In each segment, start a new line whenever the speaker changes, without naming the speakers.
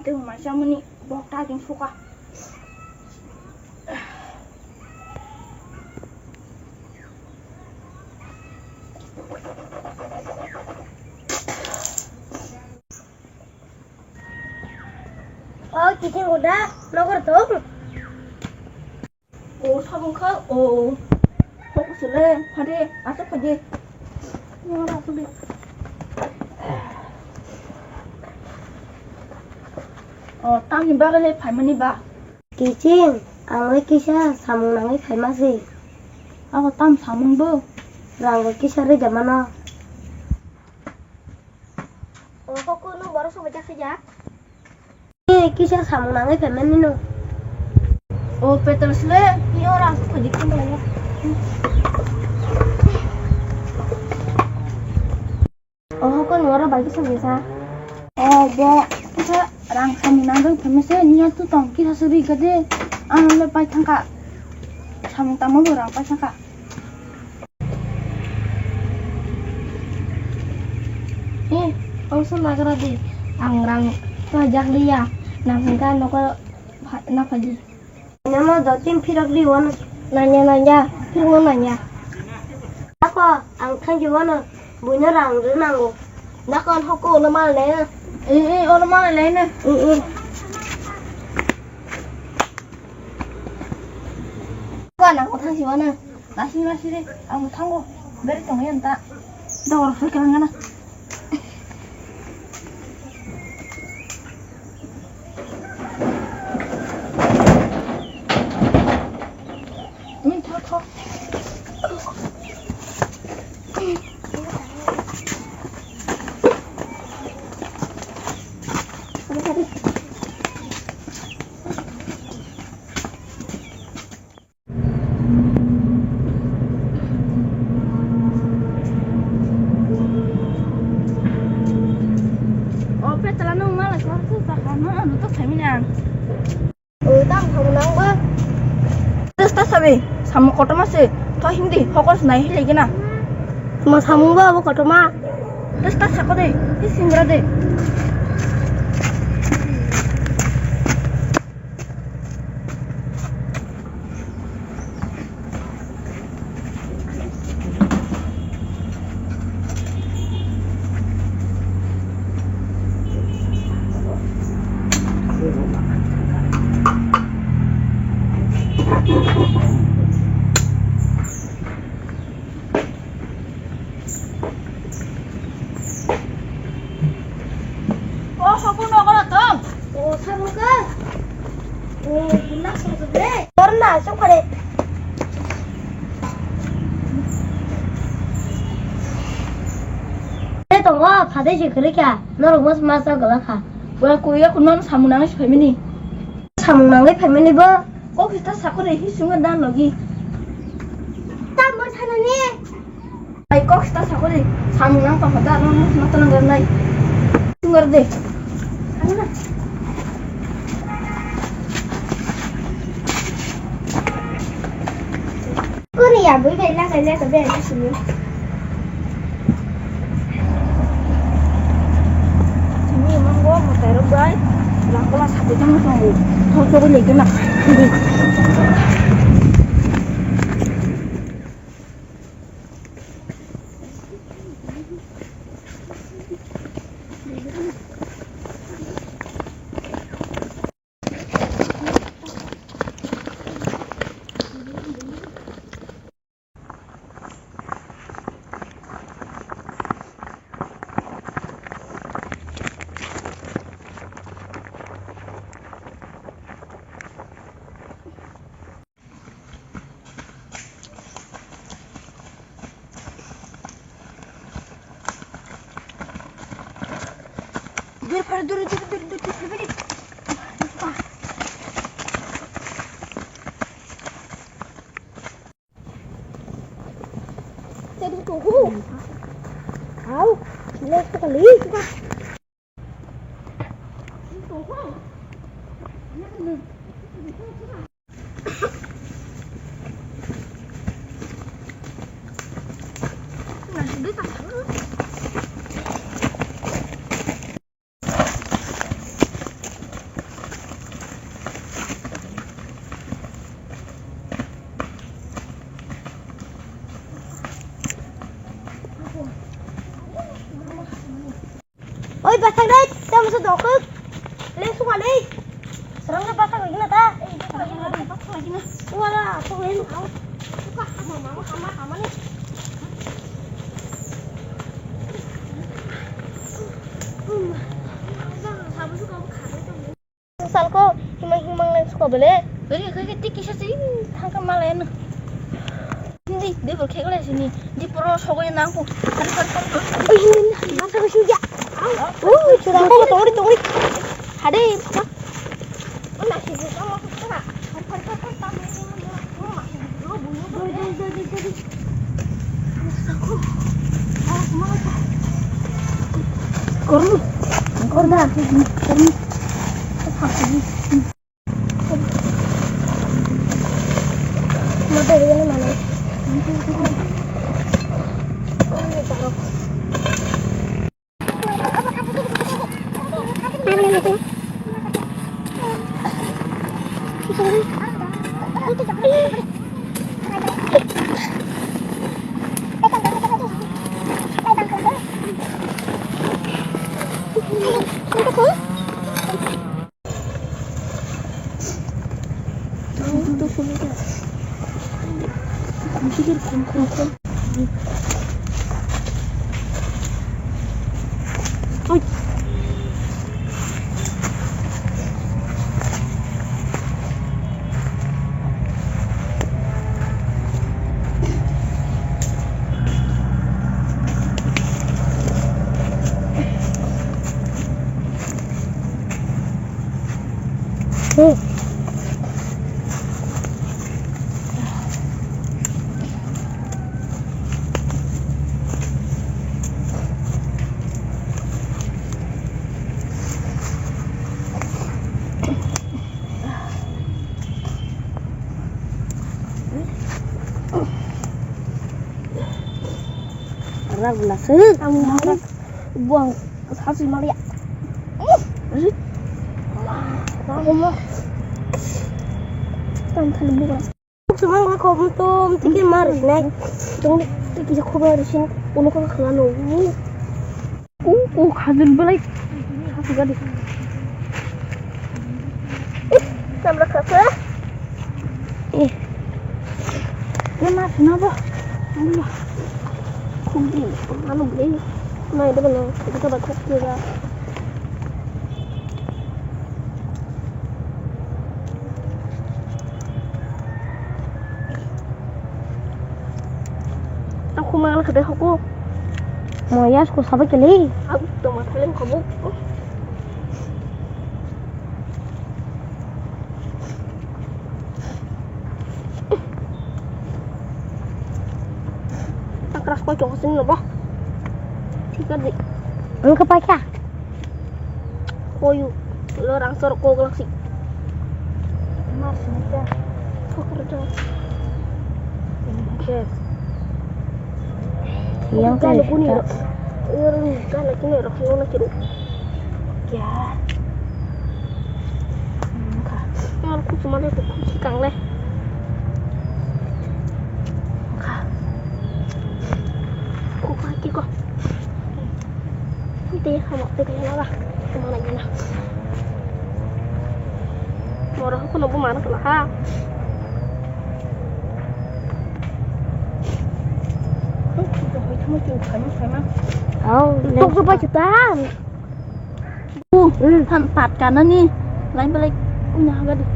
teu macam ni bokta jeng suka.
Oh, kita udah nomor tuh.
Oh, sabun kau. Oh, fokus le. Pade, asap pade. Nora sulit. Oh, tam ni bagai le, pai mani ba.
Kicing, angwe kisah samung nangi kai masih.
Aku tam samung bu.
Rangga kisah re jamana. Oh, kok kuno baru sebajak saja. Kisah samung nangi kai mani no.
Oh, petrus le. Ni orang aku kedikin ya.
Oh, kok nuara bagi sebisa.
Oh, bo. Kita rang kami nanggung permisi niat tu tong kita suri gede. Anu le pai tangka. Samung tamu bu rang pai tangka.
Oh, sama keradi. Angrang pajak dia. Nangka noko nak haji. Nama datin pirak di wana. Nanya, firman nanya. Apa angkan juwana punya rang renang. Nakon hoko nama lena.
Orang mana lainnya?
Kan aku thang si wana.
Nasi deh. Aku tanggo. Beri tong ya tak. Dah orang sekarang mana? Minta kau. Sama kota masih, toh hindi, fokus naik lagi na.
Mas kamu bawa kota mak.
Terus tas aku deh, ini singgah deh. Oh, aku nak kena tong.
Oh, sama ke? Bunak sudah. Pernah, sok deh. Tunggu, pada sih kerja. Nol mas masa galak.
Gua kuya kunon samunang si family.
Samung nangi family ba?
Oh, kita sakut deh, sungai dan lagi.
Tamu sana ni.
Ay, kok kita sakut deh, samunang papada, non mata nanggar nai. Sungai deh.
Korea bui về la cái về là gì?
Ini emang gua mau taruh bay, lah kelas satu jam tunggu, mau coba lagi nak. Dulu.
Jadi tunggu. Kau, lihat sekali. pasang deh, kita masuk dokter. Langsung ada. Serang deh pasang lagi nata. Pasang lagi nah. Wala, aku lain out. Suka sama mama sama nih. Salko himang-himang lain suka boleh.
Kayak tikis sih tangkap malen. Ini dia berkek lah sini. Di pro sogonya nangku.
Ini masa ke suja. Sudah aku tunggu. Hade, apa? Mana sih kamu suka? Korda. Materialnya mana? Ragu lah kamu harus buang hasil malia. Aku mau tanpa bukan. Semua kamu tuh tikir maris naik. Tunggu tikir aku baru sini. Ulu kan kelanu.
Kadun balik. Aku gadis.
Nambah kafe.
Kenapa? Kenapa? Allah.
Kubi, anu beli. Nah itu benar. Kita baca juga. Aku malah kedai aku. Mau ya, aku sampai kali. Aku tuh masalin kamu. Keras kau coba sini loh, tiga deh. Lu kepakai? Koyu, lo rangsor kau galaksi.
Mas, aja.
Kau kerja.
Yes.
Yang kan aku nih, kan lagi nih, aku nak kiru.
Ya.
Yang aku cuma lihat aku sikang leh. Kok nanti kamu tinggalin lah kemana gini marah aku nopo marah lah tunggu pajutan
tempat kanan nih lain balik punya agak deh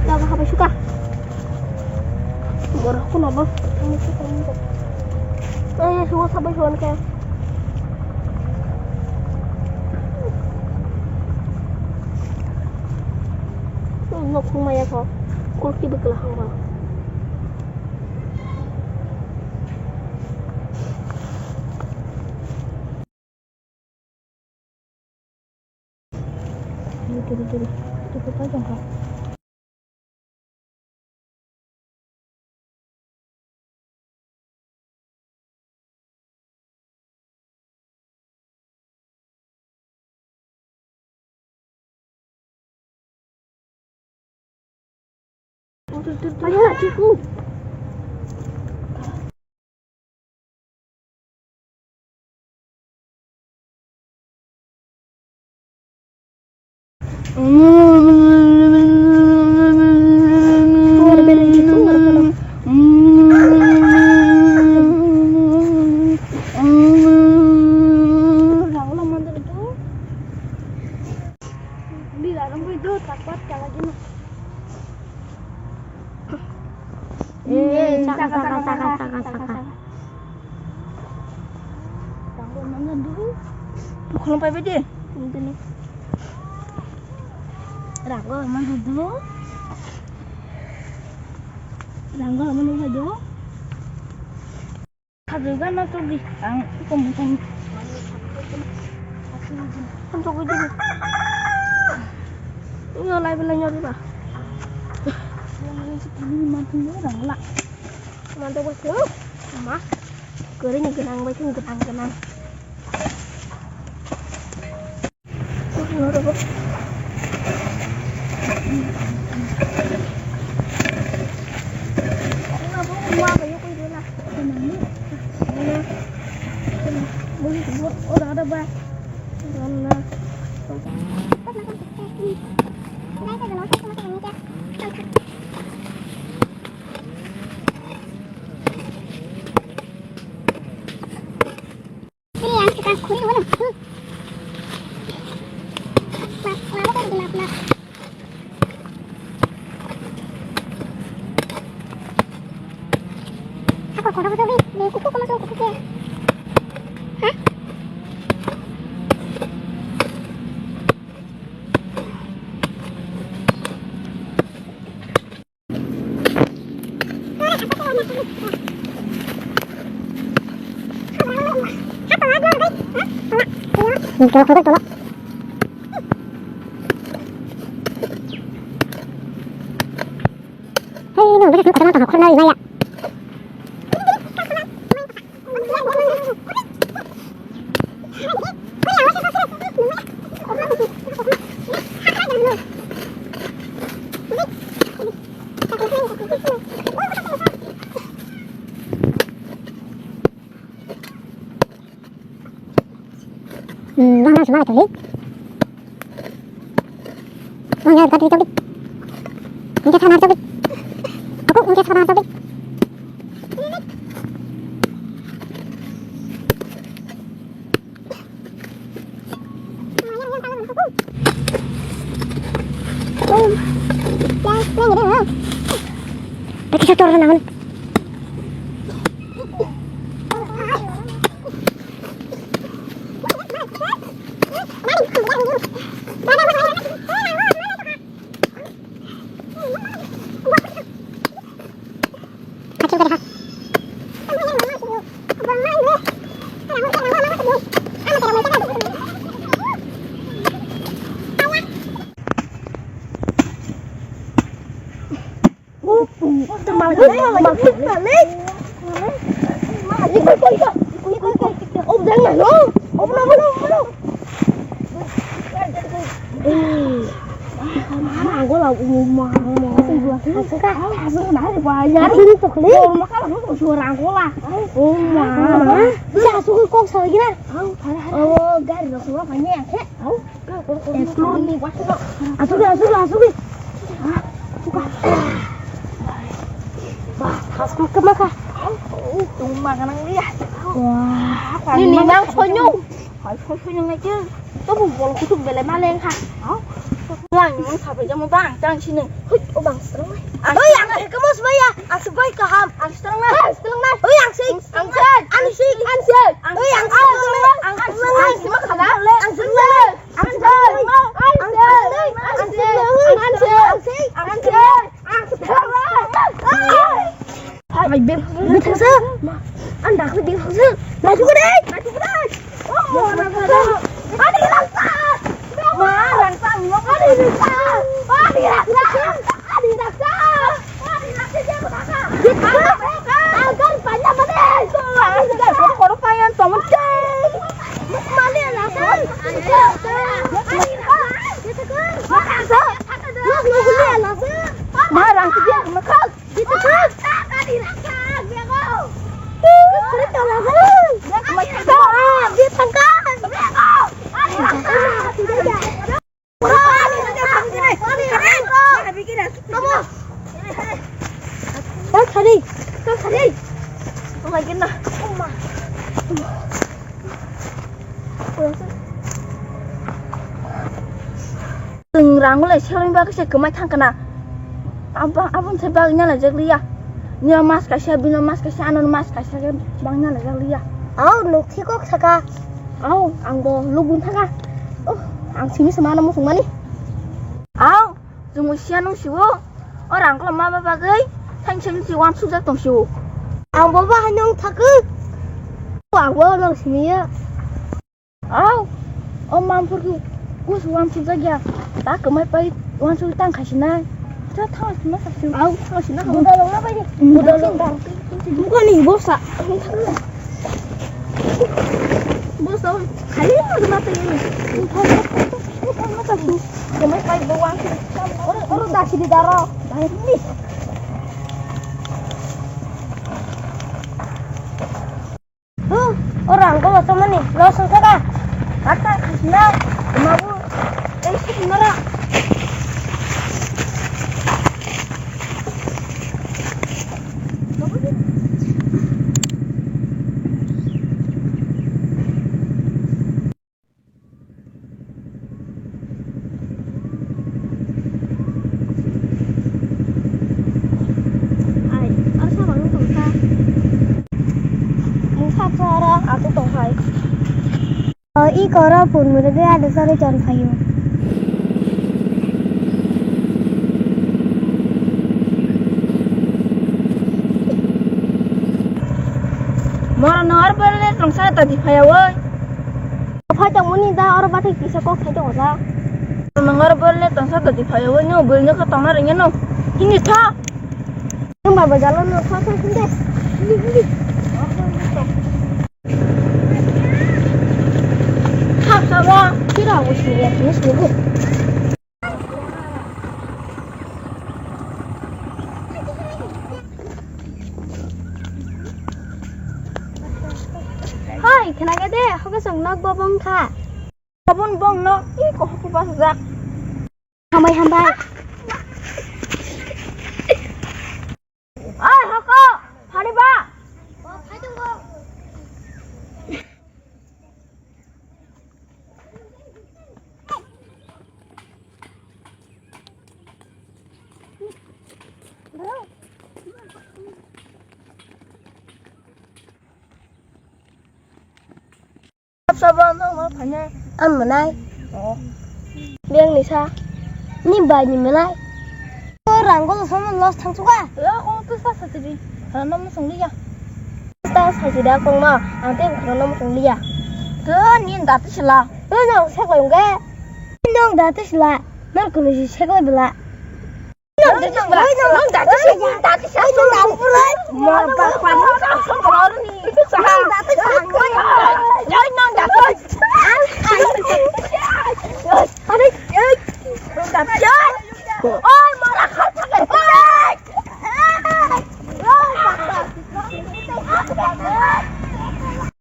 Laga apa suka? Marah aku nopo kamu suka nopo suka sampai suan kayak Nok kumaya ko. Kulki bekelahang ba. Dulu. Tutup aja kak. Ayo laciku. Keluar beda gitu, nggak
Di dalam itu takut kalau gini.
Saka.
Tanggung mana dulu? Kalau apa beda?
Ini nih.
Ranggo mana dulu? Ranggo mana dulu? Kaduga na to di ang kumpung.
Untuk gue jadi. Ini oleh belanya di bah.
Yang sepuluh mantu orang lah.
Mantap bos lo. Mah. Goreng genang baik genang. Ngoro bos. Kenapa gua kayak gitu lah.
Kenapa?
Boleh buat orang ada bah. Karena tolak. Hei, ini udah ada mata aku lagi ya. Nó semua itu nih. Oh ya, tadi coba. Mungkin sana coba. Aku mungkin sana coba. Pergi satu orang namun. Ini nang sonyong. Hỏi sonyong này chứ. Có một bộ cái thùng về lại ma lênค่ะ. Lang yang sampai jam bang, jangan sini. Oh bang, serang lah. Oh yang kamu sebaya, sebaik kaham, serang lah. Oh yang sing, angset. Oh yang serang, semua kada. Angset. Mày biết thằng sơ. Anh đã biết thằng sơ. Mày chú đây. Oh, đi làm sao? Má làm sao nó có đi làm sao? Đi làm sao? Kan banyak banget. Kalau kalian temen ceng. Mana lah kan? Marang dia makan. Kita kan. Di rakan dia kau. Kita lah kan. Dia tangkan. Dia kau. Di rakan.
na.
Oma.
Từng rang lại xeo lên ba cái xe cứ mai thang kana. Abang saya bagnya lah jaglia. Nya mas kasih bina mas kasih anon mas kasih bagnya lah jaglia.
Nuk thi kok saka.
Ang bo lubun thaka. Ang sini semana mo sumani. Dùng sia nung siwo. Orang kalau mama bagai, thanh sinh si wan su jak tong siwo.
Ang baba hanyong thaku. Ang bo nang siniya.
Mam pergi us wan su jak ya. Tak ke mai pai wan su tang kasina. Cha thang sina sa siwo. Thang sina.
Udah lo apa ini?
Udah lo. Bukan nih bosa. Bosa. Kali ni mata ini. Mata su. Ke mai pai wan su.
Orang dah sini daro.
Baik ni.
Orang kalau teman nih, langsung saka.
Kata kasina. Mabu. Sih nara. Aku tong hai.
I kora pun mereka ada sore John Payu.
Mora nor bele tong sa ta di phaya woi.
Apa jang muni dah orang batik bisa kok saja orang.
Nor bele tong sa ta di phaya woi no bel nya ka tong na ring no. Ini tha.
Cuma berjalan no kau sendiri. Ini.
Sawa.
Kira aku sini ya, ini sini. Hai, kenapa deh? Aku keseng nak bobong kah?
Sabun bong no. Ih kok aku pas zak.
Hambai.
Hako. Hari ba. Sabun no ma phanya.
Mà nay. Biang ni sa. Ni bài ni mà nay. Orang kau sama los thang suka.
Tu sa sa ti. Nó mo song liya.
Ta sai tidak kong ma. Ante bukan nama song liya.
Ke ni nda ti sila.
Nong saya kau yung ke. Nong dah tu sila. Nong kau ni saya kau bela.
Nong dah ti sila.
Nong dah tu sila. Nong dah pulai.
Mo pa